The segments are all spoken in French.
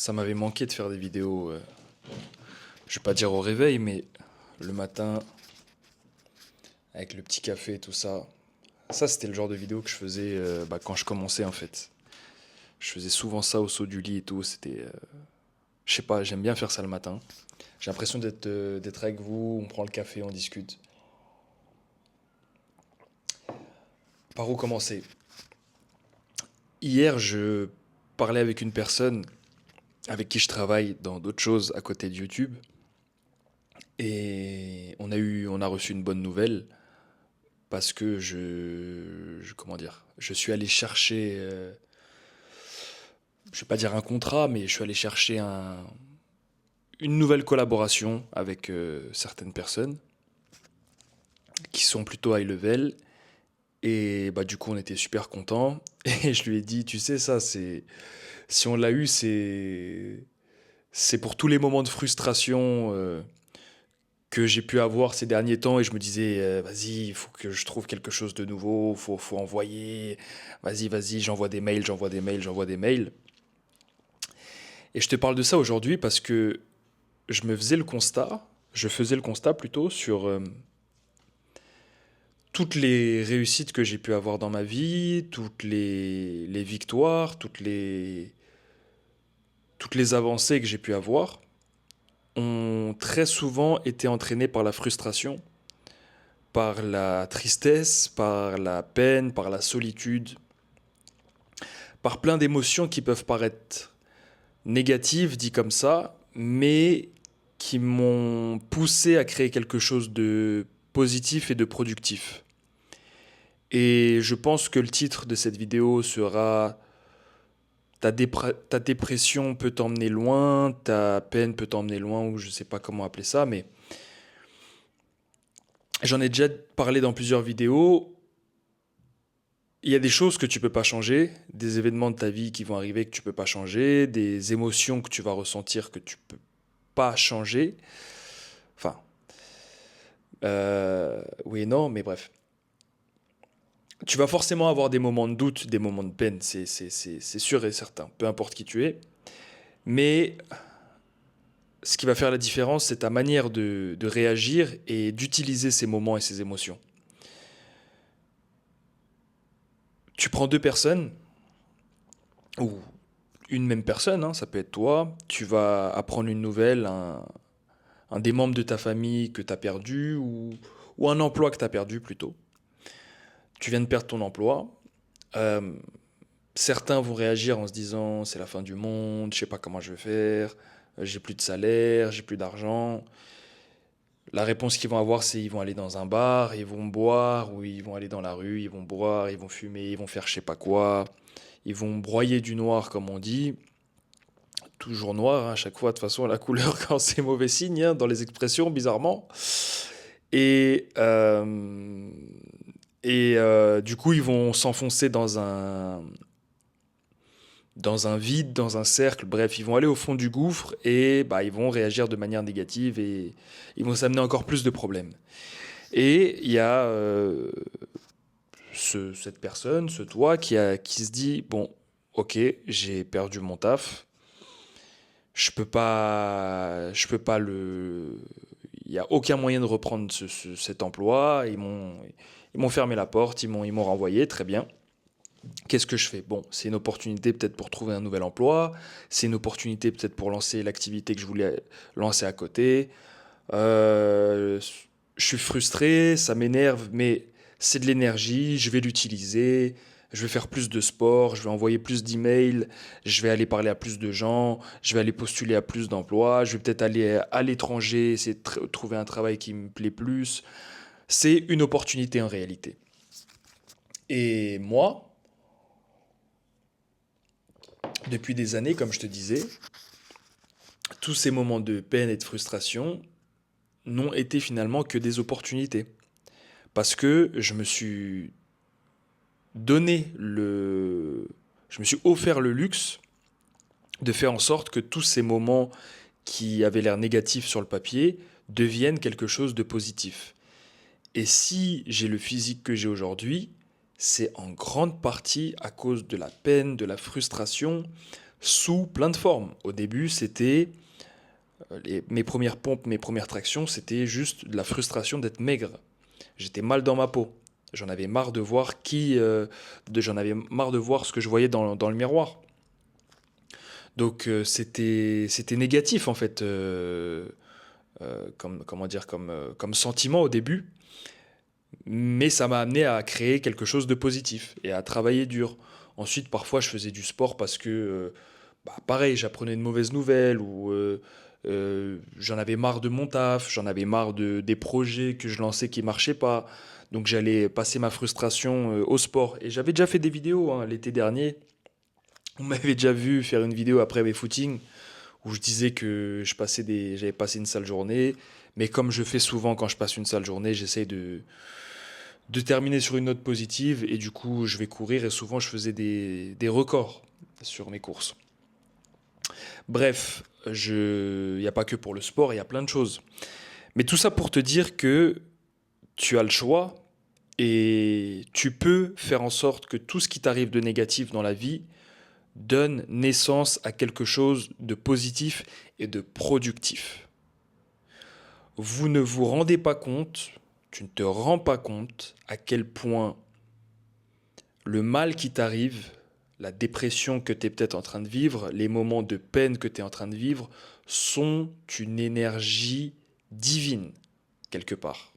Ça m'avait manqué de faire des vidéos, je vais pas dire au réveil, mais le matin, avec le petit café et tout ça. Ça, c'était le genre de vidéo que je faisais quand je commençais en fait. Je faisais souvent ça au saut du lit et tout. Je sais pas, j'aime bien faire ça le matin. J'ai l'impression d'être avec vous, on prend le café, on discute. Par où commencer? Hier, je parlais avec une personne avec qui je travaille dans d'autres choses à côté de YouTube. Et on a reçu une bonne nouvelle parce que comment dire, je suis allé chercher, je vais pas dire un contrat, mais je suis allé chercher une nouvelle collaboration avec certaines personnes qui sont plutôt high level. Et bah du coup, on était super contents. Et je lui ai dit, tu sais, si on l'a eu, c'est pour tous les moments de frustration que j'ai pu avoir ces derniers temps et je me disais vas-y, il faut que je trouve quelque chose de nouveau, faut envoyer, vas-y, j'envoie des mails, j'envoie des mails, j'envoie des mails. Et je te parle de ça aujourd'hui parce que je faisais le constat plutôt sur toutes les réussites que j'ai pu avoir dans ma vie, toutes les victoires, toutes les avancées que j'ai pu avoir ont très souvent été entraînées par la frustration, par la tristesse, par la peine, par la solitude, par plein d'émotions qui peuvent paraître négatives, dit comme ça, mais qui m'ont poussé à créer quelque chose de positif et de productif. Et je pense que le titre de cette vidéo sera ta dépression peut t'emmener loin, ta peine peut t'emmener loin, ou je sais pas comment appeler ça, mais j'en ai déjà parlé dans plusieurs vidéos. Il y a des choses que tu peux pas changer, des événements de ta vie qui vont arriver que tu peux pas changer, des émotions que tu vas ressentir que tu peux pas changer. Enfin, oui et non, mais bref. Tu vas forcément avoir des moments de doute, des moments de peine, c'est sûr et certain, peu importe qui tu es. Mais ce qui va faire la différence, c'est ta manière de réagir et d'utiliser ces moments et ces émotions. Tu prends deux personnes, ou une même personne, hein, ça peut être toi, tu vas apprendre une nouvelle, un des membres de ta famille que tu as perdu, ou un emploi que tu as perdu plutôt. Tu viens de perdre ton emploi. Euh, Certains vont réagir en se disant c'est la fin du monde, je sais pas comment je vais faire, j'ai plus de salaire, j'ai plus d'argent. La réponse qu'ils vont avoir, c'est ils vont aller dans un bar, ils vont boire, ou ils vont aller dans la rue, ils vont boire, ils vont fumer, ils vont faire je sais pas quoi. Ils vont broyer du noir, comme on dit. Toujours noir, hein, à chaque fois, de toute façon, la couleur, quand c'est mauvais signe, hein, dans les expressions, bizarrement. Et, euh, du coup, ils vont s'enfoncer dans un vide, dans un cercle. Bref, ils vont aller au fond du gouffre et bah, ils vont réagir de manière négative et ils vont s'amener encore plus de problèmes. Et il y a cette personne, ce toi, qui se dit, bon, ok, j'ai perdu mon taf, je peux pas il n'y a aucun moyen de reprendre cet emploi. Ils m'ont fermé la porte, ils m'ont renvoyé, très bien. Qu'est-ce que je fais? Bon, c'est une opportunité peut-être pour trouver un nouvel emploi, c'est une opportunité peut-être pour lancer l'activité que je voulais lancer à côté. Euh, je suis frustré, ça m'énerve, mais c'est de l'énergie, je vais l'utiliser, je vais faire plus de sport, je vais envoyer plus d'emails, je vais aller parler à plus de gens, je vais aller postuler à plus d'emplois, je vais peut-être aller à l'étranger, essayer de trouver un travail qui me plaît plus. C'est une opportunité en réalité. Et moi, depuis des années, comme je te disais, tous ces moments de peine et de frustration n'ont été finalement que des opportunités. Parce que donné le... je me suis offert le luxe de faire en sorte que tous ces moments qui avaient l'air négatifs sur le papier deviennent quelque chose de positif. Et si j'ai le physique que j'ai aujourd'hui, c'est en grande partie à cause de la peine, de la frustration, sous plein de formes. Au début, c'était mes premières pompes, mes premières tractions, c'était juste de la frustration d'être maigre. J'étais mal dans ma peau. J'en avais marre de voir j'en avais marre de voir ce que je voyais dans le miroir. Donc c'était négatif en fait, comment dire, comme sentiment au début, mais ça m'a amené à créer quelque chose de positif et à travailler dur. Ensuite, parfois, je faisais du sport parce que, pareil, j'apprenais de mauvaises nouvelles ou j'en avais marre de mon taf, j'en avais marre des projets que je lançais qui marchaient pas. Donc j'allais passer ma frustration au sport. Et j'avais déjà fait des vidéos hein, l'été dernier. On m'avait déjà vu faire une vidéo après mes footings où je disais que j'avais passé une sale journée. Mais comme je fais souvent quand je passe une sale journée, j'essaye de terminer sur une note positive et du coup je vais courir et souvent je faisais des records sur mes courses. Bref, il n'y a pas que pour le sport, il y a plein de choses. Mais tout ça pour te dire que tu as le choix et tu peux faire en sorte que tout ce qui t'arrive de négatif dans la vie donne naissance à quelque chose de positif et de productif. Vous ne vous rendez pas compte, tu ne te rends pas compte à quel point le mal qui t'arrive, la dépression que tu es peut-être en train de vivre, les moments de peine que tu es en train de vivre, sont une énergie divine, quelque part.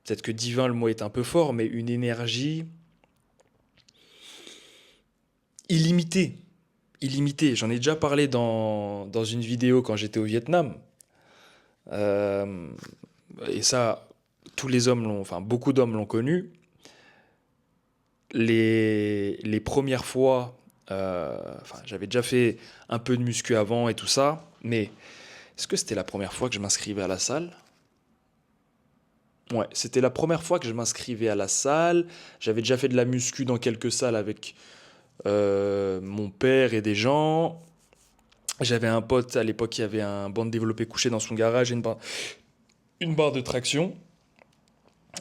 Peut-être que divin, le mot est un peu fort, mais une énergie illimitée. Illimitée. J'en ai déjà parlé dans une vidéo quand j'étais au Vietnam. Euh, et ça, tous les hommes l'ont, enfin beaucoup d'hommes l'ont connu. Les premières fois, j'avais déjà fait un peu de muscu avant et tout ça, mais est-ce que c'était la première fois que je m'inscrivais à la salle? Ouais, c'était la première fois que je m'inscrivais à la salle. J'avais déjà fait de la muscu dans quelques salles avec mon père et des gens. J'avais un pote à l'époque qui avait un banc de développé couché dans son garage et une barre de traction.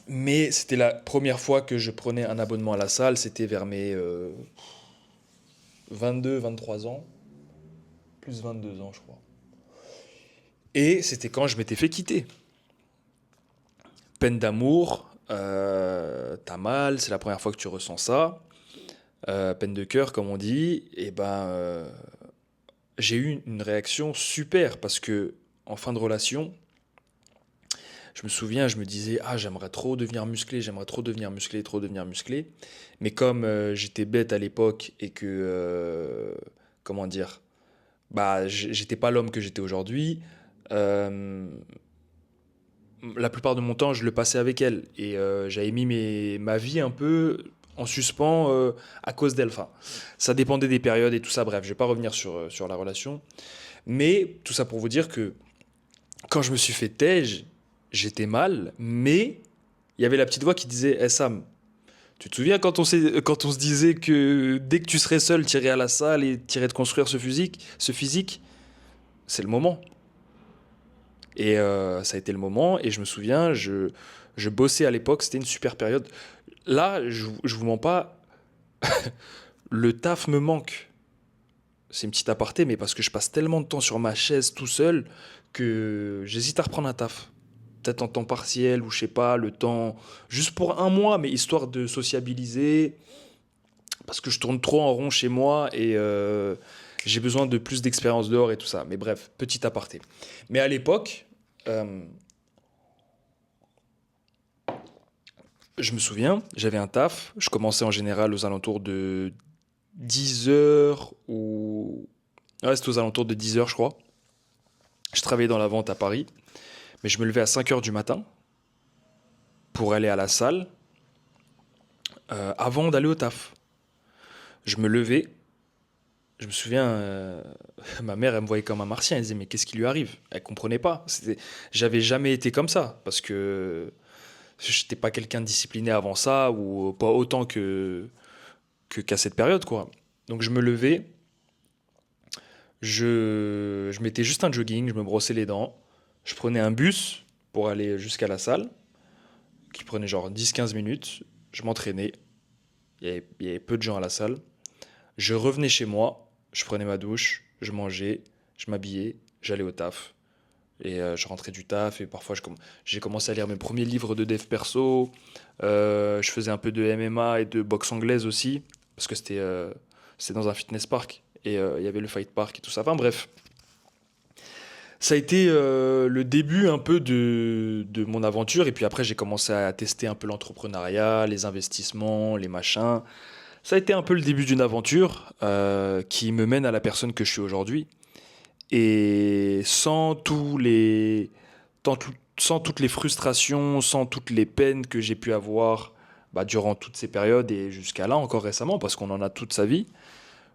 Mais c'était la première fois que je prenais un abonnement à la salle. C'était vers mes 23 ans. Plus 22 ans, je crois. Et c'était quand je m'étais fait quitter. Peine d'amour, t'as mal, c'est la première fois que tu ressens ça. Peine de cœur, comme on dit. Et ben, j'ai eu une réaction super parce que en fin de relation, je me souviens, je me disais, ah, j'aimerais trop devenir musclé, j'aimerais trop devenir musclé, trop devenir musclé. Mais comme j'étais bête à l'époque et que, comment dire, j'étais pas l'homme que j'étais aujourd'hui, euh, la plupart de mon temps, je le passais avec elle. Et j'avais mis ma vie un peu en suspens à cause d'elle. Enfin, ça dépendait des périodes et tout ça. Bref, je vais pas revenir sur la relation. Mais tout ça pour vous dire que quand je me suis fait tège, j'étais mal, mais il y avait la petite voix qui disait hey Sam, tu te souviens quand on se disait que dès que tu serais seul, tu irais à la salle et tu irais te construire ce physique, c'est le moment. Et ça a été le moment. Et je me souviens, je bossais à l'époque, c'était une super période. Là, je vous mens pas, le taf me manque. C'est une petite aparté, mais parce que je passe tellement de temps sur ma chaise tout seul que j'hésite à reprendre un taf. Peut-être en temps partiel ou je sais pas, le temps juste pour un mois, mais histoire de sociabiliser. Parce que je tourne trop en rond chez moi et j'ai besoin de plus d'expérience dehors et tout ça. Mais bref, petit aparté. Mais à l'époque, euh, je me souviens, j'avais un taf. Je commençais en général aux alentours de 10 heures ou... Ouais, c'était aux alentours de 10 heures, je crois. Je travaillais dans la vente à Paris, mais je me levais à 5 heures du matin pour aller à la salle avant d'aller au taf. Je me levais, je me souviens, ma mère, elle me voyait comme un martien. Elle disait, mais qu'est-ce qui lui arrive? Elle comprenait pas. J'avais jamais été comme ça, parce que j'étais pas quelqu'un de discipliné avant ça, ou pas autant qu'à cette période, quoi. Donc je me levais, je mettais juste un jogging, je me brossais les dents, je prenais un bus pour aller jusqu'à la salle, qui prenait genre 10-15 minutes, je m'entraînais, il y avait peu de gens à la salle, Je revenais chez moi, je prenais ma douche, je mangeais, je m'habillais, j'allais au taf. Et je rentrais du taf et parfois j'ai commencé à lire mes premiers livres de dev perso. Je faisais un peu de MMA et de boxe anglaise aussi, parce que c'était dans un fitness park. Et il y avait le fight park et tout ça. Enfin bref, ça a été le début un peu de mon aventure. Et puis après, j'ai commencé à tester un peu l'entrepreneuriat, les investissements, les machins. Ça a été un peu le début d'une aventure qui me mène à la personne que je suis aujourd'hui. Et sans toutes les frustrations, sans toutes les peines que j'ai pu avoir bah, durant toutes ces périodes et jusqu'à là encore récemment, parce qu'on en a toute sa vie,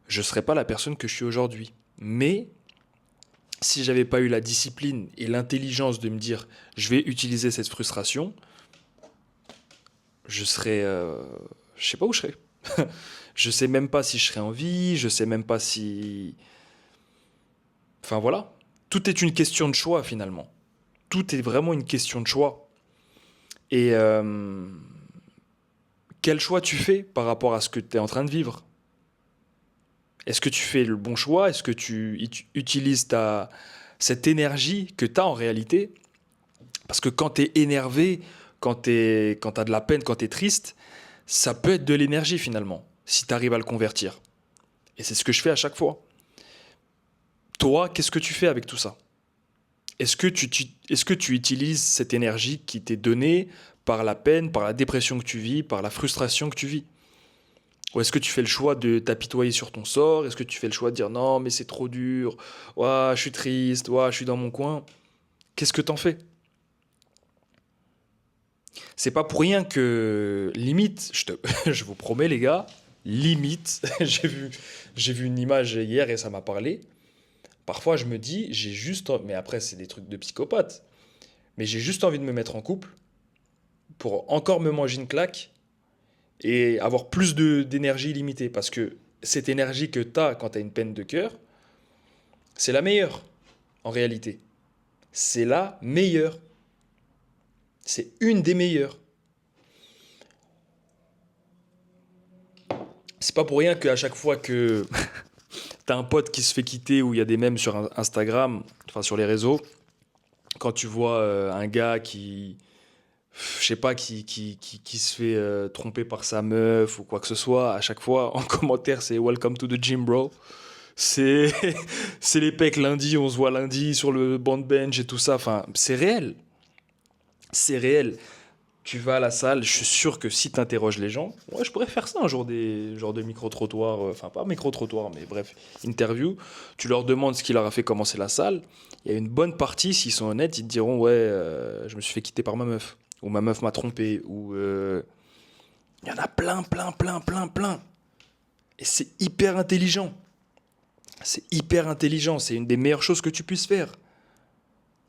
je ne serais pas la personne que je suis aujourd'hui. Mais si j'avais pas eu la discipline et l'intelligence de me dire je vais utiliser cette frustration, je serais, je sais pas où je serais. Je sais même pas si je serais en vie, je sais même pas si, enfin voilà, tout est une question de choix finalement. Tout est vraiment une question de choix. Et quel choix tu fais par rapport à ce que tu es en train de vivre? Est-ce que tu fais le bon choix? Est-ce que utilises cette énergie que tu as en réalité? Parce que quand tu es énervé, quand tu as de la peine, quand tu es triste, ça peut être de l'énergie finalement, si tu arrives à le convertir. Et c'est ce que je fais à chaque fois. Toi, qu'est-ce que tu fais avec tout ça? Est-ce que tu utilises cette énergie qui t'est donnée par la peine, par la dépression que tu vis, par la frustration que tu vis? Ou est-ce que tu fais le choix de t'apitoyer sur ton sort? Est-ce que tu fais le choix de dire non, mais c'est trop dur, ouah, je suis triste, ouah, je suis dans mon coin? Qu'est-ce que t'en fais? C'est pas pour rien que, limite, je vous promets les gars, limite, j'ai vu une image hier et ça m'a parlé. Parfois je me dis, mais après c'est des trucs de psychopathe, mais j'ai juste envie de me mettre en couple pour encore me manger une claque et avoir plus d'énergie illimitée. Parce que cette énergie que tu as quand tu as une peine de cœur, c'est la meilleure, en réalité. C'est la meilleure. C'est une des meilleures. C'est pas pour rien qu'à chaque fois que t'as un pote qui se fait quitter ou il y a des mèmes sur Instagram, enfin sur les réseaux, quand tu vois un gars qui, je sais pas, qui se fait tromper par sa meuf ou quoi que ce soit, à chaque fois en commentaire c'est Welcome to the gym bro. C'est c'est les pecs lundi, on se voit lundi sur le banc de bench et tout ça. Enfin, c'est réel. C'est réel. Tu vas à la salle, je suis sûr que si tu interroges les gens, ouais, je pourrais faire ça un jour, des genres de micro-trottoirs, enfin pas micro-trottoirs, mais bref, interview. Tu leur demandes ce qui leur a fait commencer la salle. Il y a une bonne partie, s'ils sont honnêtes, ils te diront ouais, je me suis fait quitter par ma meuf, ou ma meuf m'a trompé, ou il y en a plein, plein, plein, plein, plein. Et c'est hyper intelligent. C'est hyper intelligent, c'est une des meilleures choses que tu puisses faire.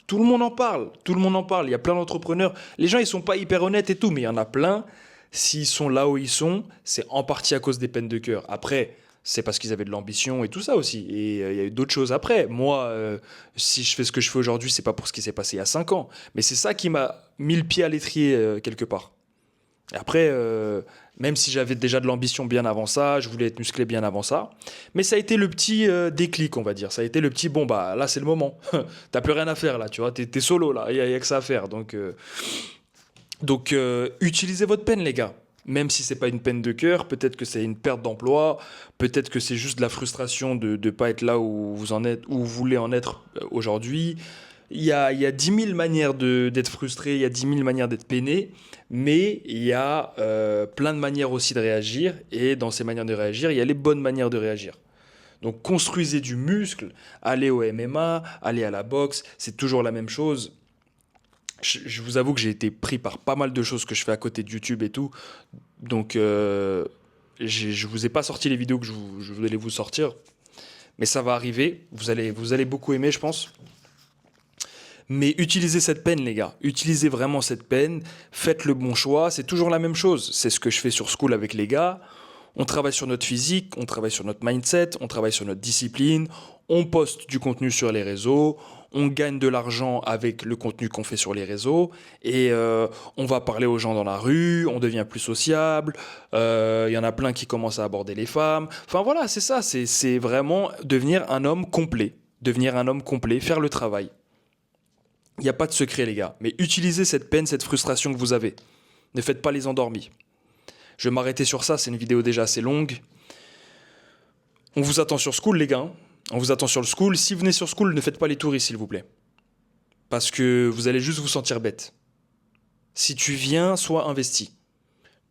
Tout le monde en parle, tout le monde en parle. Il y a plein d'entrepreneurs. Les gens, ils sont pas hyper honnêtes et tout, mais il y en a plein. S'ils sont là où ils sont, c'est en partie à cause des peines de cœur. Après, c'est parce qu'ils avaient de l'ambition et tout ça aussi. Et il y a eu d'autres choses après. Moi, si je fais ce que je fais aujourd'hui, c'est pas pour ce qui s'est passé il y a 5 ans. Mais c'est ça qui m'a mis le pied à l'étrier quelque part. Et après, même si j'avais déjà de l'ambition bien avant ça, je voulais être musclé bien avant ça, mais ça a été le petit déclic, on va dire. Ça a été le petit, bon, bah là, c'est le moment. T'as plus rien à faire, là, tu vois. T'es solo, là. Il y a que ça à faire. Donc, utilisez votre peine, les gars. Même si c'est pas une peine de cœur, peut-être que c'est une perte d'emploi, peut-être que c'est juste de la frustration de ne pas être là où vous en êtes, où vous voulez en être aujourd'hui. Il y a 10 000 manières d'être frustré, il y a 10 000 manières d'être peiné, mais il y a plein de manières aussi de réagir, et dans ces manières de réagir, il y a les bonnes manières de réagir. Donc construisez du muscle, allez au MMA, allez à la boxe, c'est toujours la même chose. Je vous avoue que j'ai été pris par pas mal de choses que je fais à côté de YouTube et tout, donc je vous ai pas sorti les vidéos que je voulais vous sortir, mais ça va arriver, vous allez beaucoup aimer je pense. Mais utilisez cette peine, les gars. Utilisez vraiment cette peine. Faites le bon choix. C'est toujours la même chose. C'est ce que je fais sur School avec les gars. On travaille sur notre physique, on travaille sur notre mindset, on travaille sur notre discipline, on poste du contenu sur les réseaux, on gagne de l'argent avec le contenu qu'on fait sur les réseaux, et on va parler aux gens dans la rue, on devient plus sociable, y en a plein qui commencent à aborder les femmes. Enfin voilà, c'est ça, c'est vraiment devenir un homme complet. Devenir un homme complet, faire le travail. Il n'y a pas de secret, les gars. Mais utilisez cette peine, cette frustration que vous avez. Ne faites pas les endormis. Je vais m'arrêter sur ça, c'est une vidéo déjà assez longue. On vous attend sur School, les gars. On vous attend sur le School. Si vous venez sur School, ne faites pas les touristes, s'il vous plaît. Parce que vous allez juste vous sentir bête. Si tu viens, sois investi.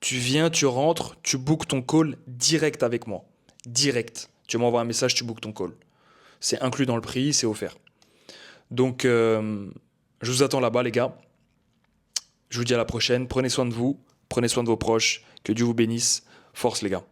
Tu viens, tu rentres, tu bookes ton call direct avec moi. Direct. Tu m'envoies un message, tu bookes ton call. C'est inclus dans le prix, c'est offert. Donc, je vous attends là-bas, les gars. Je vous dis à la prochaine. Prenez soin de vous. Prenez soin de vos proches. Que Dieu vous bénisse. Force, les gars.